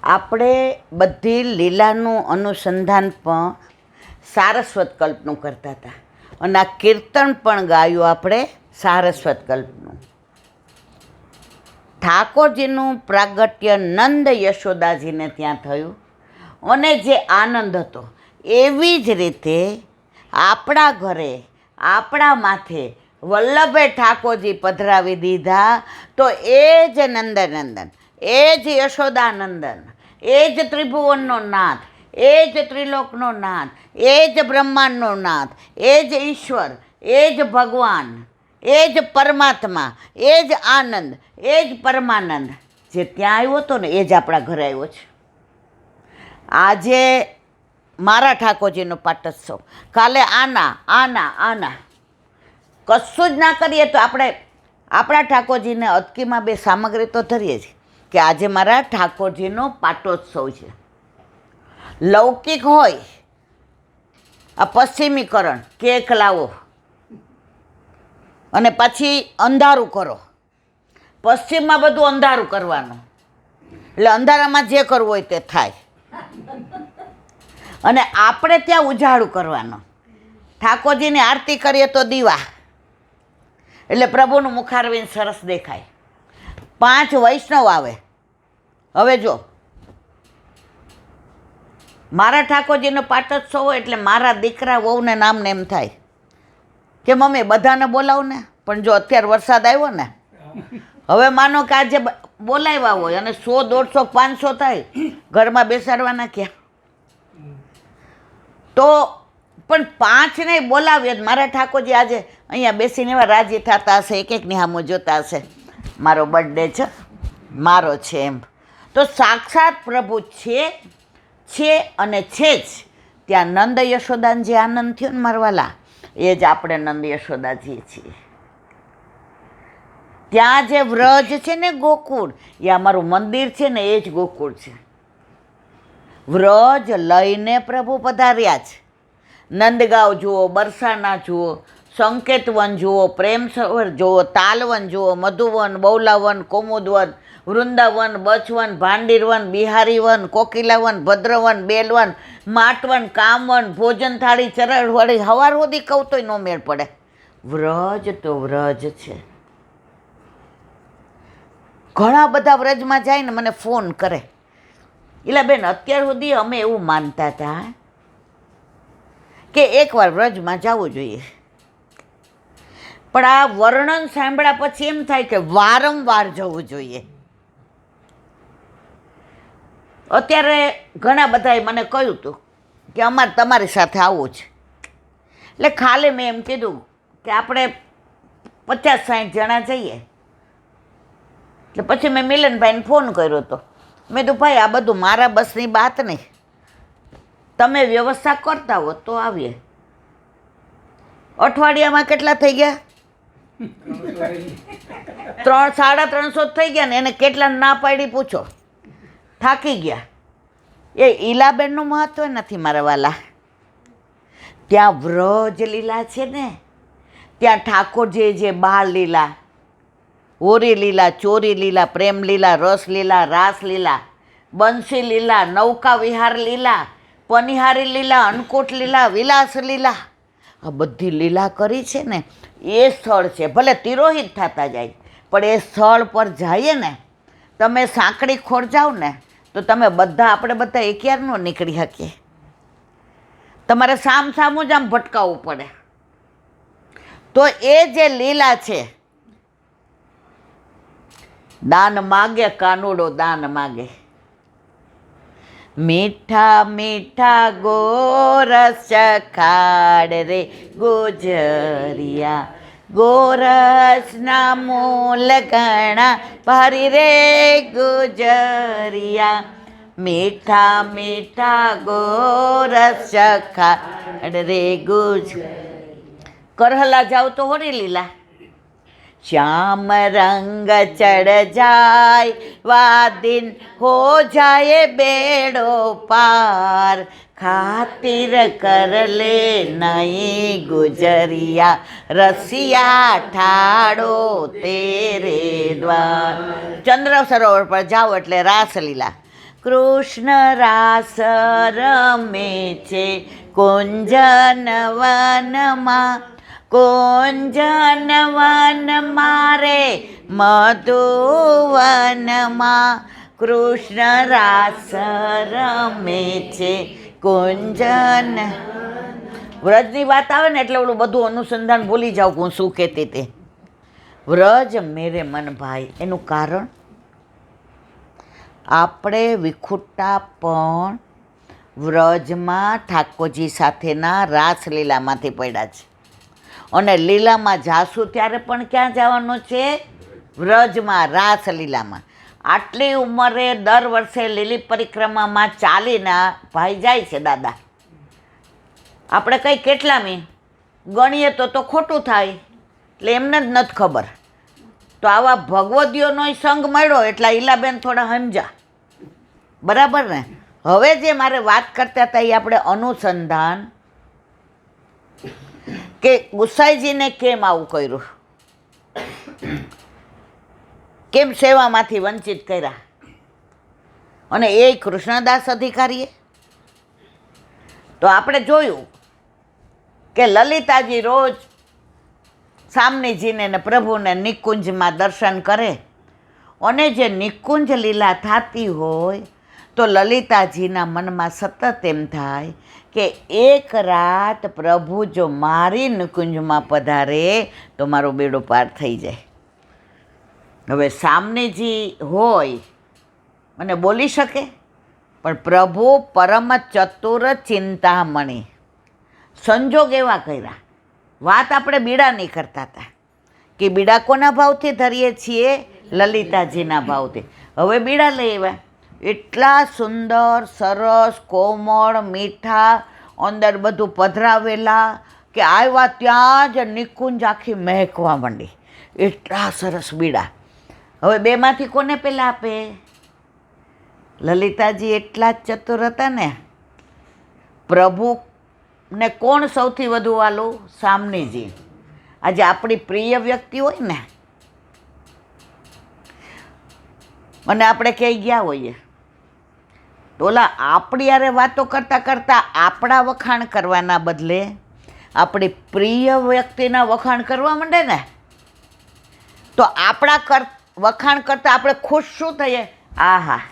આપણે બધી લીલાનું અનુસંધાન પણ સારસ્વત કલ્પનું કરતા હતા અને આ કીર્તન પણ ગાયું આપણે સારસ્વત કલ્પનું. ઠાકોરજીનું પ્રાગટ્ય નંદ યશોદાજીને ત્યાં થયું અને જે આનંદ હતો એવી જ રીતે આપણા ઘરે આપણા માથે વલ્લભે ઠાકોરજી પધરાવી દીધા. તો એ જ નંદનંદન, એ જ યશોદાનંદન, એ જ ત્રિભુવનનો નાથ, એ જ ત્રિલોકનો નાથ, એ જ બ્રહ્માંડનો નાથ, એ જ ઈશ્વર, એ જ ભગવાન, એ જ પરમાત્મા, એ જ આનંદ, એ જ પરમાનંદ જે ત્યાં આવ્યો હતો ને એ જ આપણા ઘરે આવ્યો છે. આજે મારા ઠાકોરજીનો પાટોત્સવ, કાલે આના કશું જ ના કરીએ તો આપણે આપણા ઠાકોરજીને અટકીમાં બે સામગ્રી તો ધરીએ છીએ કે આજે મારા ઠાકોરજીનો પાટોત્સવ છે. લૌકિક હોય આ પશ્ચિમીકરણ, કેક લાવો અને પછી અંધારું કરો. પશ્ચિમમાં બધું અંધારું કરવાનું એટલે અંધારામાં જે કરવું હોય તે થાય અને આપણે ત્યાં ઉજાળું કરવાનું. ઠાકોરજીની આરતી કરીએ તો દીવા એટલે પ્રભુનું મુખારવિંદ સરસ દેખાય. 5 વૈષ્ણવ આવે. હવે જો મારા ઠાકોરજીનો પાટોત્સવ હોય એટલે મારા દીકરા વહુને નામને એમ થાય કે મમ્મી બધાને બોલાવ ને, પણ જો અત્યારે વરસાદ આવ્યો ને હવે માનો કે આજે બોલાવ્યા હોય અને 100, 150, 500 થાય ઘરમાં બેસાડવાના ક્યાં? તો પણ 5 નહીં બોલાવીએ. મારા ઠાકોરજી આજે અહીંયા બેસીને એવા રાજી થતા હશે, એકની સામું જોતા હશે મારો બર્થડે છે, મારો છે એમ. તો સાક્ષાત પ્રભુ છે અને છે જ. ત્યાં નંદ યશોદાને જે આનંદ થયો ને મારવાલા, એ જ આપણે નંદ યશોદાજી છીએ. ત્યાં જે વ્રજ છે ને ગોકુળ, એ અમારું મંદિર છે ને એ જ ગોકુળ છે. વ્રજ લઈને પ્રભુ પધાર્યા છે. નંદગાંવ જુઓ, બરસાના જુઓ, સંકેતવન જુઓ, પ્રેમ સરોવર જુઓ, તાલવન જુઓ, મધુવન, બૌલાવન, કૌમુદવન, વૃંદાવન, બચવન, ભાંડીરવન, બિહારીવન, કોકિલાવન, ભદ્રવન, બેલવન, માટવન, કામવન, ભોજન થાળી, ચરણવાળી, હવાર સુધી કહું તોય ન મેળ પડે. વ્રજ તો વ્રજ છે. ઘણા બધા વ્રજમાં જાય ને મને ફોન કરે, એટલે બેન અત્યાર સુધી અમે એવું માનતા હતા કે એકવાર વ્રજમાં જવું જોઈએ, પણ આ વર્ણન સાંભળ્યા પછી એમ થાય કે વારંવાર જવું જોઈએ. અત્યારે ઘણા બધાએ મને કહ્યું હતું કે અમારે તમારી સાથે આવવું છે, એટલે ખાલી મેં એમ કીધું કે આપણે 50-60 જણા જઈએ. એટલે પછી મેં મિલનભાઈને ફોન કર્યો હતો. મેં કીધું ભાઈ આ બધું મારા બસની વાત નહીં, તમે વ્યવસ્થા કરતા હો તો આવીએ. અઠવાડિયામાં કેટલા થઈ ગયા? 300-350 થઈ ગયા ને એને કેટલા ના પાડી પૂછો, થાકી ગયા. એ ઈલાબેનનું મહત્વ નથી મારા વાલા. ત્યાં વ્રજ લીલા છે ને, ત્યાં ઠાકોરજી જે બાળ લીલા, હોરી લીલા, ચોરી લીલા, પ્રેમ લીલા, રસ લીલા, રાસ લીલા, બંસી લીલા, નૌકા વિહાર લીલા, પનિહારી લીલા, અન્નકૂટ લીલા, વિલાસ લીલા, આ બધી લીલા કરી છે ને એ સ્થળ છે. ભલે તિરોહિત થતા જાય પણ એ સ્થળ પર જઈએ ને, તમે સાંકડી ખોર જાઓ ને તો તમે બધા આપણે બધા એકયાર ન નીકળી શકીએ. તમારે સામું જ આમ ભટકાવવું પડે. તો એ જે લીલા છે, દાન માગે કાનુડો દાન માગે. મીઠા મીઠા ગોરસ ખાડ રે ગુજરિયા, ગોરસના મૂલ ઘણા ભારી રે ગુજરિયા. મીઠા મીઠા ગોરસ ખાડ રે કરહલા જાવ તો હોરી લીલા. શ્યામ રંગ ચढ़ જાય વાદિન હો જાય બેડો પાર, ખાतिर कर ले नहीं गुजरिया रसिया ઠાડો તેરે દ્વાર. ચંદ્ર સરોવર પર જાઓ એટલે રાસલીલા, કૃષ્ણ રાસ રમે છે કુંજન વનમાં, કુંજન વન મારે મધુવનમાં, કૃષ્ણ રાસ રમે છે કુંજન. વ્રજની વાત આવે ને એટલે ઓલું બધું અનુસંધાન ભૂલી જાઉં હું શું કહેતી તે. વ્રજ મેરે મન ભાઈ, એનું કારણ આપણે વિખુટા પણ વ્રજમાં ઠાકોરજી સાથેના રાસલીલામાંથી પડ્યા છે. અને લીલામાં જાશું ત્યારે પણ ક્યાં જવાનું છે? વ્રજમાં, રાસલીલામાં. આટલી ઉંમરે દર વર્ષે લીલી પરિક્રમામાં ચાલીને ભાઈ જાય છે દાદા. આપણે કંઈ કેટલામી ગણીએ તો ખોટું થાય, એટલે એમને જ નથી ખબર. તો આવા ભગવદીઓનો સંગ મળ્યો એટલે ઈલાબેન થોડા સમજા, બરાબર ને? હવે જે મારે વાત કરતા હતા એ આપણે અનુસંધાન, કે ગુસાઈજીને કેમ આવું કર્યું, કેમ સેવામાંથી વંચિત કર્યા, અને એ કૃષ્ણદાસ અધિકારીએ. તો આપણે જોયું કે લલિતાજી રોજ સામનેજીને ને પ્રભુને નિકુંજમાં દર્શન કરે, અને જે નિકુંજ લીલા થતી હોય તો લલિતાજીના મનમાં સતત એમ થાય કે એક રાત પ્રભુ જો મારી નિકુંજમાં પધારે તો મારો બેડો પાર થઈ જાય. હવે સામનેજી હોય અને બોલી શકે, પણ પ્રભુ પરમ ચતુર ચિંતામણી, સંજોગ એવા કર્યા. વાત આપણે બીડાની કરતા હતા કે બીડા કોના ભાવથી ધરીએ છીએ? લલિતાજીના ભાવથી. હવે બીડા લઈ આવ્યા, એટલા સુંદર સરસ કોમળ મીઠા, અંદર બધું પધરાવેલા કે આવ્યા ત્યાં જ નિકુંજ આખી મહેકવા માંડી. એટલા સરસ બીડા. હવે બેમાંથી કોને પહેલાં આપે? લલિતાજી એટલા જ ચતુર હતા ને. પ્રભુને કોણ સૌથી વધુ વાલું? સામનેજી. આજે આપણી પ્રિય વ્યક્તિ હોય ને, અને આપણે ક્યાંય ગયા હોઈએ તો ઓલા આપણી યારે વાતો કરતાં કરતાં આપણા વખાણ કરવાના બદલે આપણી પ્રિય વ્યક્તિના વખાણ કરવા માંડે ને, તો આપણા વખાણ કરતાં આપણે ખુશ શું થઈએ? આહા,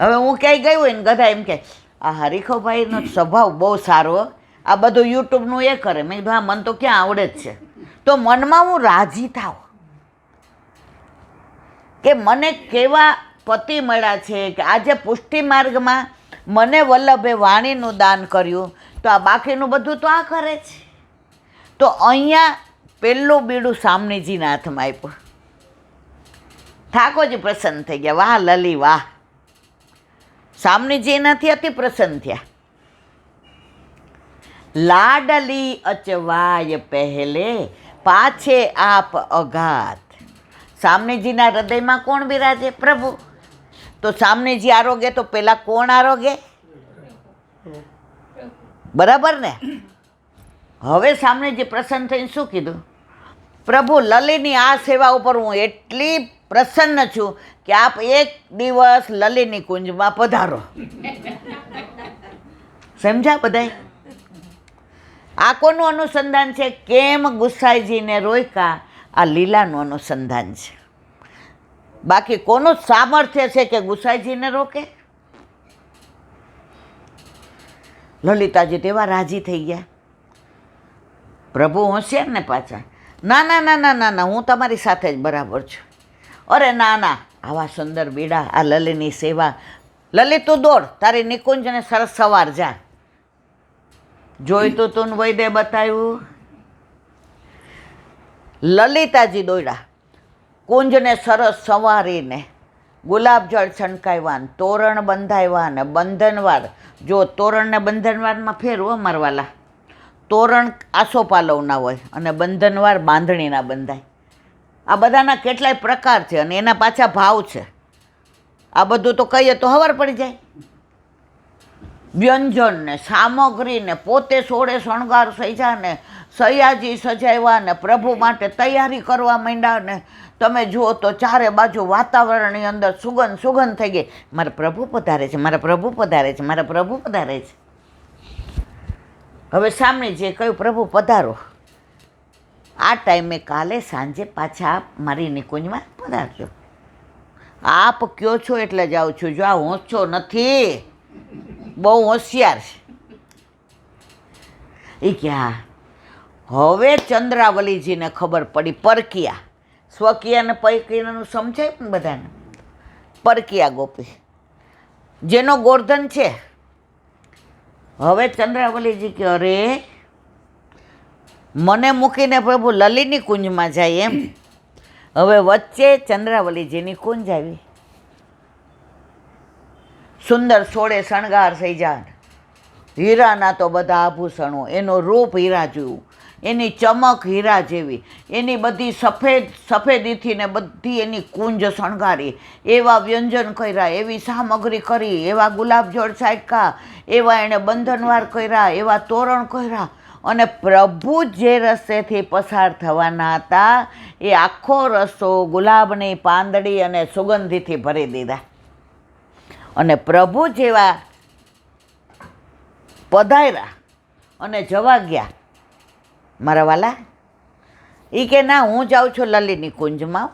હવે હું ક્યાંય ગઈ હોય ને ગધા એમ કે આ હરીખોભાઈનો સ્વભાવ બહુ સારો, આ બધું યુટ્યુબનું એ કરે. મેં કીધું હા, મને તો ક્યાં આવડે જ છે. તો મનમાં હું રાજી થાવ કે મને કેવા પતિ મળ્યા છે, કે આજે પુષ્ટિ માર્ગમાં મને વલ્લભે વાણીનું દાન કર્યું, તો આ બાકીનું બધું તો આ કરે છે. તો અહીંયા પહેલું બીડું સામનેજીના હાથમાં આપ્યું. ઠાકોરજી પ્રસન્ન થઈ ગયા. વાહ લલી વાહ. સામનેજી એનાથી અતિ પ્રસન્ન થયા. લાડલી અચવાય પહેલે પાછે આપ અઘાત. સામનેજીના હૃદયમાં કોણ બિરાજે? પ્રભુ. તો સામનેજી આરોગે તો પેલા કોણ આરોગે? બરાબર ને? હવે સામનેજી પ્રસન્ન થઈને શું કીધું? પ્રભુ, લલીની આ સેવા ઉપર હું એટલી પ્રસન્ન છું કે આપ એક દિવસ લલીની કુંજમાં પધારો. સમજ્યા બધાય? આ કોનું અનુસંધાન છે? કેમ ગુસાઈજીને રોક્યા? આ લીલાનું અનુસંધાન છે. બાકી કોનું સામર્થ્ય છે કે ગુસાઈજીને રોકે? લલિતાજી તેવા રાજી થઈ ગયા. પ્રભુ હોશિયાર ને પાછા. ના ના ના ના ના ના, હું તમારી સાથે જ બરાબર છું. અરે ના ના, આવા સુંદર બીડા, આ લલીની સેવા. લલિત તું દોડ, તારી નિકુંજને સરસ સવાર જા. જોઈતું તું વૈદે બતાવ્યું. લલિતાજી દોડ્યા, કુંજને સરસ સવારીને ગુલાબજળ છંટકાવ્યા, તોરણ બંધાવ્યા ને બંધનવાર. જો તોરણ ને બંધનવારમાં ફેરવો મારવાલા. તોરણ આસોપાલવના હોય અને બંધનવાર બાંધણીના બંધાય. આ બધાના કેટલાય પ્રકાર છે અને એના પાછા ભાવ છે. આ બધું તો કહીએ તો ખબર પડી જાય. વ્યંજન ને સામગ્રી ને પોતે સોળે શણગાર સૈજા ને સૈયાજી સજાવ્યા ને પ્રભુ માટે તૈયારી કરવા માંડ્યા ને તમે જુઓ તો ચારે બાજુ વાતાવરણની અંદર સુગંધ થઈ ગઈ. મારા પ્રભુ પધારે છે, મારા પ્રભુ પધારે છે, મારા પ્રભુ પધારે છે. હવે સામે જે કહ્યું પ્રભુ પધારો. આ ટાઈમે કાલે સાંજે પાછા આપ મારી નિકુંજમાં પધારજો. આપ કયો છો એટલે જાઉં છું. જો આ હોંશો નથી, બહુ હોશિયાર છે. એ ક્યાં હવે ચંદ્રાવલીજીને ખબર પડી. પરકિયા, સ્વકીયા ને પૈકિયાનું સમજાય ને બધાને. પરકિયા ગોપી જેનો ગોર્ધન છે. હવે ચંદ્રાવલીજી કે અરે મને મૂકીને પ્રભુ લલીની કુંજમાં જાય એમ. હવે વચ્ચે ચંદ્રાવલીજીની કુંજ આવી. સુંદર સોળે શણગાર થઈ જાય. હીરાના તો બધા આભૂષણો, એનું રૂપ હીરા જેવું, એની ચમક હીરા જેવી, એની બધી સફેદીથી ને બધી એની કુંજ શણગારી, એવા વ્યંજન કર્યા, એવી સામગ્રી કરી, એવા ગુલાબજળ છાંટ્યા, એવા એણે બંધનવાર કર્યા, એવા તોરણ કર્યા. અને પ્રભુ જે રસ્તેથી પસાર થવાના હતા એ આખો રસ્તો ગુલાબની પાંદડી અને સુગંધીથી ભરી દીધા. અને પ્રભુ જેવા પધાર્યા અને જવા ગયા. મારા વાલા એ કે ના હું જાઉં છું લલીની કુંજમાં.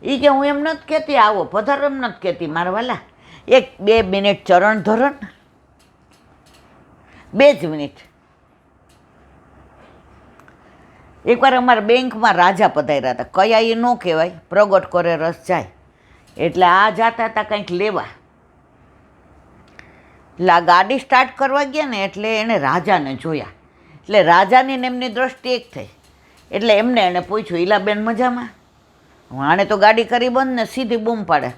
એ કે હું એમ નથી કહેતી આવો પધારો એમ નથી કહેતી. મારા વાલા 1-2 મિનિટ ચરણ ધરો ને, 2 જ મિનિટ. એકવાર અમારા બેંકમાં રાજા પધાર્યા હતા. કયા એ ન કહેવાય, પ્રગટ કરે રસ જાય. એટલે આ જાતા હતા કંઈક લેવા. એટલે આ ગાડી સ્ટાર્ટ કરવા ગયા ને એટલે એણે રાજાને જોયા. એટલે રાજાની ને એમની દ્રષ્ટિ એક થઈ. એટલે એણે પૂછ્યું ઈલાબેન મજામાં? આણે તો ગાડી કરી બંધ ને સીધી બૂમ પાડે.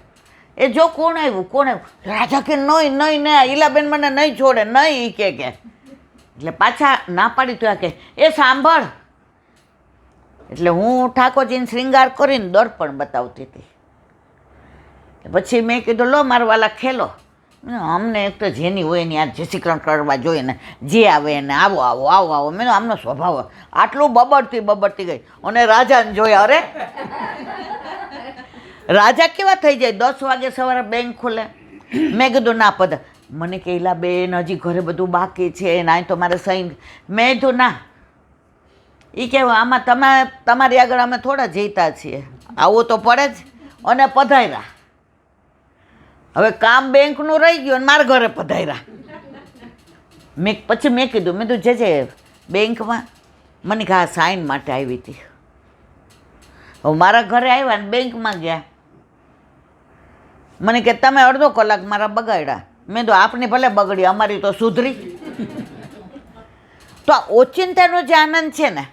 એ જો કોણ આવ્યું કોણ આવ્યું? રાજા કે નહીં નહીં નહીં ઈલાબેન મને નહીં છોડે નહીં. એ કે એટલે પાછા ના પાડી તો કે એ સાંભળ. એટલે હું ઠાકોરજીને શ્રૃંગાર કરીને દર્પણ બતાવતી હતી. પછી મેં કીધું લો મારા વાલા ખેલો. અમને એક તો જેની હોય ને યાર જસીકરણ કરવા જોઈએ ને, જે આવે એને આવો આવો આવો આવો. મેં આમનો સ્વભાવ આટલું બબડતી ગઈ. અને રાજાને જોયા. અરે રાજા કેવા થઈ જાય, 10 વાગે સવારે બેંક ખુલે. મેં કીધું ના પધાર. મને કે ઈલા બેન હજી ઘરે બધું બાકી છે ને અહીં તો મારે સહી. મેં કીધું ના. એ કહેવાય આમાં તમારી આગળ અમે થોડા જીતા છીએ, આવું તો પડે જ. અને પધાર્યા. હવે કામ બેંકનું રહી ગયું અને મારા ઘરે પધાર્યા. પછી મેં કીધું જે બેંકમાં મને કે આ સાઇન માટે આવી હતી. હવે મારા ઘરે આવ્યા ને બેંકમાં ગયા. મને કે તમે અડધો કલાક મારા બગાડ્યા. મેં તો આપની ભલે બગડી, અમારી તો સુધરી. તો આ ઓચિંતાનો જે આનંદ છે ને,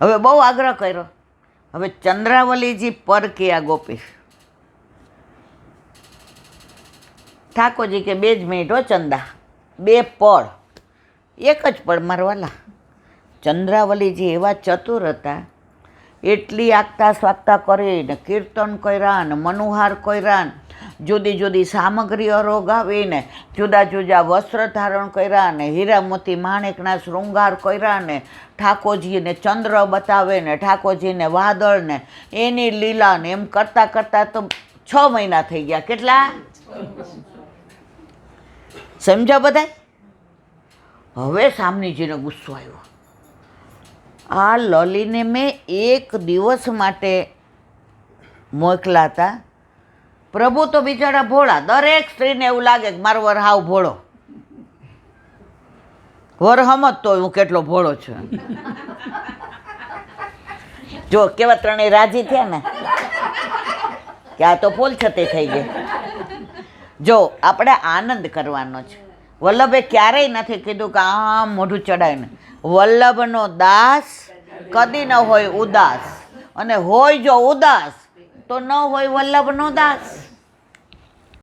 હવે બહુ આગ્રહ કર્યો. હવે ચંદ્રાવલીજી પરકિયા ગોપી. ઠાકોરજી કે 2 જ મિનિટ હો ચંદા, 2 પળ, એક જ પળ મારવાલા. ચંદ્રાવલીજી એવા ચતુર હતા. એટલી આગતા સ્વાગતા કરીને કીર્તન કર્યા ને મનુહાર કર્યા ને જુદી જુદી સામગ્રીઓ રોગાવીને જુદા જુદા વસ્ત્ર ધારણ કર્યા ને હીરા મોતી માણેકના શૃંગાર કર્યા ને ઠાકોરજીને ચંદ્ર બતાવે ને ઠાકોરજીને વાદળ ને એની લીલા ને એમ કરતાં કરતાં તો 6 મહિના થઈ ગયા. કેટલા સમજો બધા? હવે સામનીજીને ગુસ્સો આવ્યો. આ લલીને મેં 1 દિવસ માટે મોકલા હતા. પ્રભુ તો બિચારા ભોળા. દરેક સ્ત્રીને એવું લાગે કે મારો વર હાવ ભોળો. વર સમજતો હું કેટલો ભોળો છું. જો કેવા ત્રણેય રાજી થયા ને કે આ તો ફૂલ છતી થઈ ગઈ. જો આપણે આનંદ કરવાનો છે. વલ્લભે ક્યારેય નથી કીધું કે આમ મોઢું ચડાવીને. વલ્લભનો દાસ કદી ન હોય ઉદાસ, અને હોય જો ઉદાસ તો ન હોય વલ્લભનો દાસ.